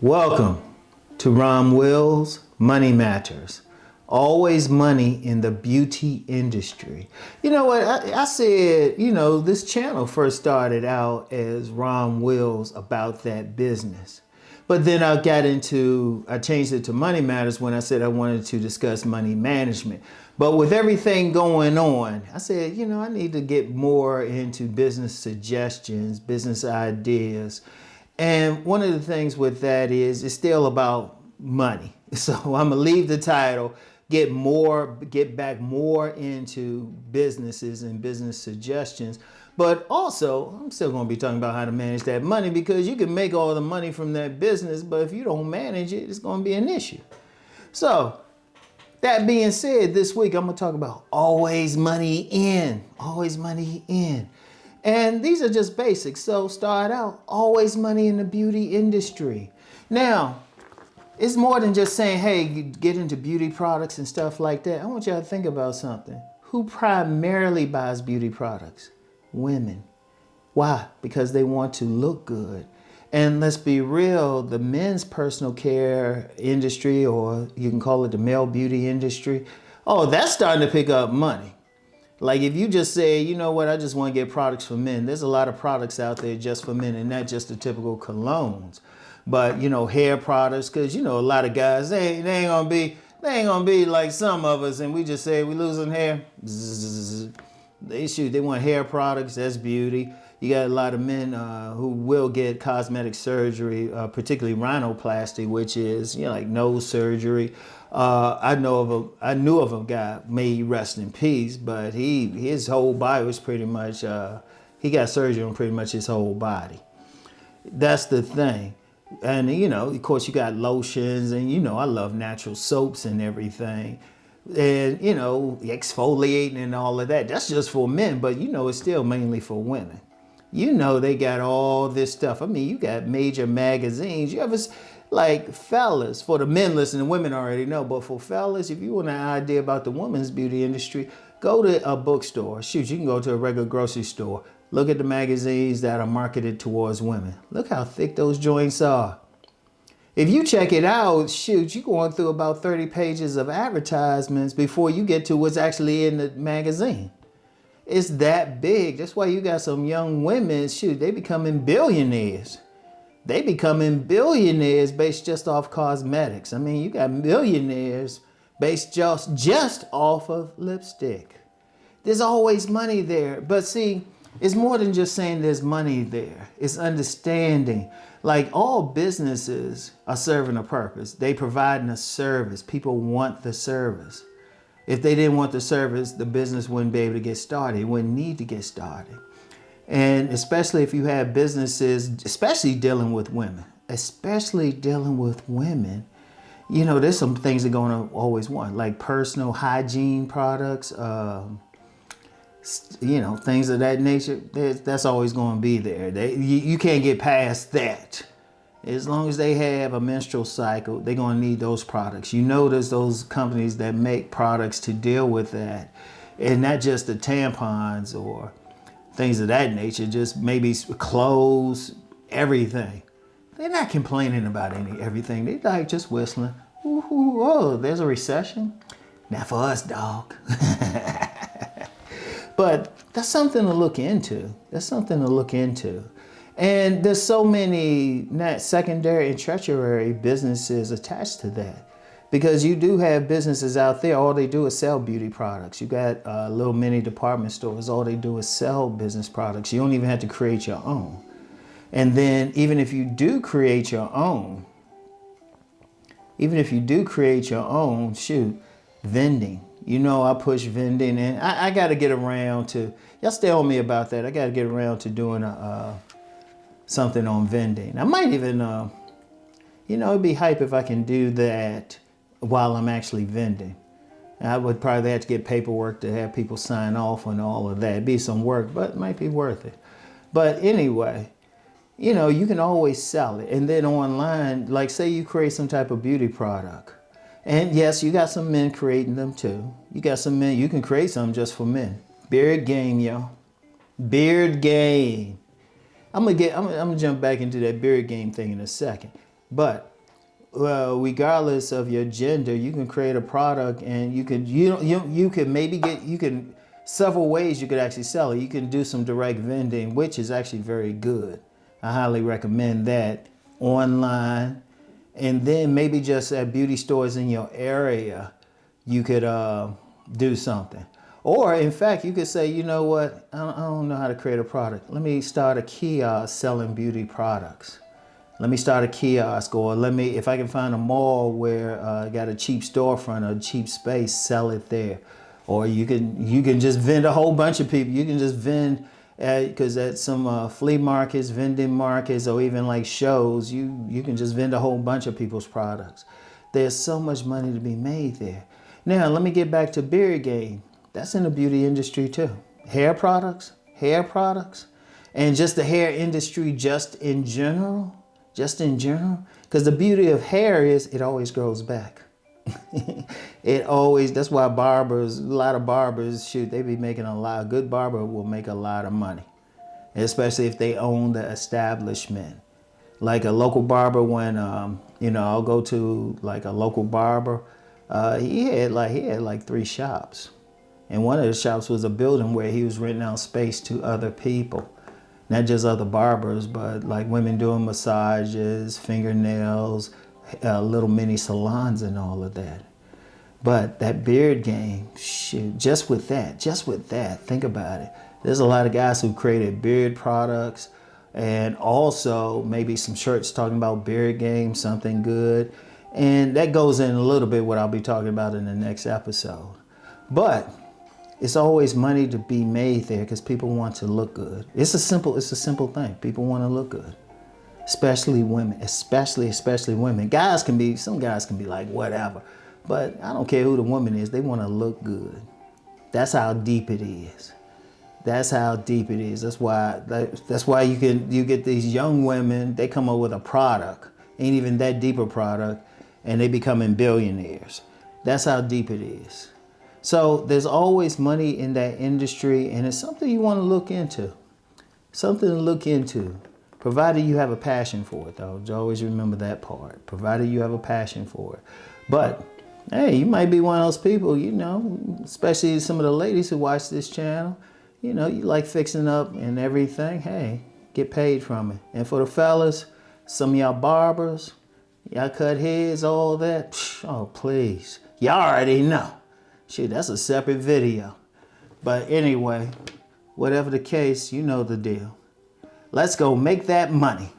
Welcome to Rom Wills Money Matters. Always money in the beauty industry. You know what? I said, this channel first started out as Rom Wills about that business. But then I changed it to Money Matters when I said I wanted to discuss money management. But with everything going on, I said, I need to get more into business suggestions, business ideas. And one of the things with that is it's still about money. So I'm gonna leave the title, get back more into businesses and business suggestions. But also, I'm still gonna be talking about how to manage that money, because you can make all the money from that business, but if you don't manage it, it's gonna be an issue. So that being said, this week I'm gonna talk about always money in, always money in. And these are just basics. So start out, always money in the beauty industry. Now, it's more than just saying, hey, get into beauty products and stuff like that. I want y'all to think about something. Who primarily buys beauty products? Women. Why? Because they want to look good. And let's be real, the men's personal care industry, or you can call it the male beauty industry, that's starting to pick up money. Like if you just say, you know what, I just want to get products for men. There's a lot of products out there just for men, and not just the typical colognes. But, hair products, because, a lot of guys, they ain't gonna be like some of us, and we just say we losing hair. They want hair products, that's beauty. You got a lot of men who will get cosmetic surgery, particularly rhinoplasty, which is, like nose surgery. I knew of a guy, may he rest in peace, but his whole body was pretty much, he got surgery on pretty much his whole body. That's the thing. And, of course, you got lotions, and, I love natural soaps and everything. And, exfoliating and all of that. That's just for men, but, it's still mainly for women. They got all this stuff. I mean, you got major magazines. You ever, like, fellas, for the men listening, women already know, but for fellas, if you want an idea about the women's beauty industry, go to a bookstore. Shoot, you can go to a regular grocery store. Look at the magazines that are marketed towards women. Look how thick those joints are. If you check it out, shoot, you're going through about 30 pages of advertisements before you get to what's actually in the magazine. It's that big. That's why you got some young women, shoot, they becoming billionaires. They becoming billionaires based just off cosmetics. I mean, you got millionaires based just off of lipstick. There's always money there. But see, it's more than just saying there's money there. It's understanding. Like, all businesses are serving a purpose. They providing a service. People want the service. If they didn't want the service, the business wouldn't be able to get started. It wouldn't need to get started. And especially if you have businesses, especially dealing with women, there's some things they're going to always want, like personal hygiene products, things of that nature. That's always going to be there. You can't get past that. As long as they have a menstrual cycle, they're going to need those products. There's those companies that make products to deal with that, and not just the tampons or things of that nature, just maybe clothes, everything. They're not complaining about everything. They're like just whistling. Ooh, oh, there's a recession? Not for us, dog. But that's something to look into. And there's so many secondary and tertiary businesses attached to that. Because you do have businesses out there, all they do is sell beauty products. You got little mini department stores, all they do is sell business products. You don't even have to create your own. And then even if you do create your own, shoot, vending. I push vending, and I got to get around to, y'all stay on me about that. I got to get around to doing something on vending. I might even, it'd be hype if I can do that while I'm actually vending. I would probably have to get paperwork to have people sign off on all of that. It'd be some work, but it might be worth it. But anyway, you can always sell it. And then online, like say you create some type of beauty product. And yes, you got some men creating them too. You got some men, you can create some just for men. Beard game, y'all. Beard game. I'm gonna jump back into that beard game thing in a second. But regardless of your gender, you can create a product, and you can maybe several ways you could actually sell it. You can do some direct vending, which is actually very good. I highly recommend that online. And then maybe just at beauty stores in your area, you could do something. Or in fact, you could say, you know what, I don't know how to create a product. Let me start a kiosk selling beauty products. Let me start a kiosk, or if I can find a mall where I got a cheap storefront or a cheap space, sell it there. Or you can just vend a whole bunch of people. You can just vend, because at some flea markets, vending markets, or even like shows, you can just vend a whole bunch of people's products. There's so much money to be made there. Now, let me get back to beard game. That's in the beauty industry too. Hair products, and just the hair industry just in general. Because the beauty of hair is it always grows back. That's why a lot of barbers, shoot, they be making a lot. A good barber will make a lot of money, especially if they own the establishment. Like a local barber, when I'll go to like a local barber, he had like 3 shops, and one of the shops was a building where he was renting out space to other people. Not just other barbers, but like women doing massages, fingernails, little mini salons and all of that. But that beard game, shoot, just with that, think about it. There's a lot of guys who created beard products, and also maybe some shirts talking about beard game, something good. And that goes in a little bit what I'll be talking about in the next episode. But it's always money to be made there because people want to look good. It's a simple thing. People want to look good, especially women, especially women. Some guys can be like whatever, but I don't care who the woman is. They want to look good. That's how deep it is. That's why you get these young women. They come up with a product, ain't even that deep a product, and they becoming billionaires. That's how deep it is. So there's always money in that industry, and it's something you want to look into. Provided you have a passion for it, though. Always remember that part. Provided you have a passion for it. But, hey, you might be one of those people, especially some of the ladies who watch this channel. You like fixing up and everything. Hey, get paid from it. And for the fellas, some of y'all barbers, y'all cut heads, all that. Oh, please. Y'all already know. Shit, that's a separate video. But anyway, whatever the case, you know the deal. Let's go make that money.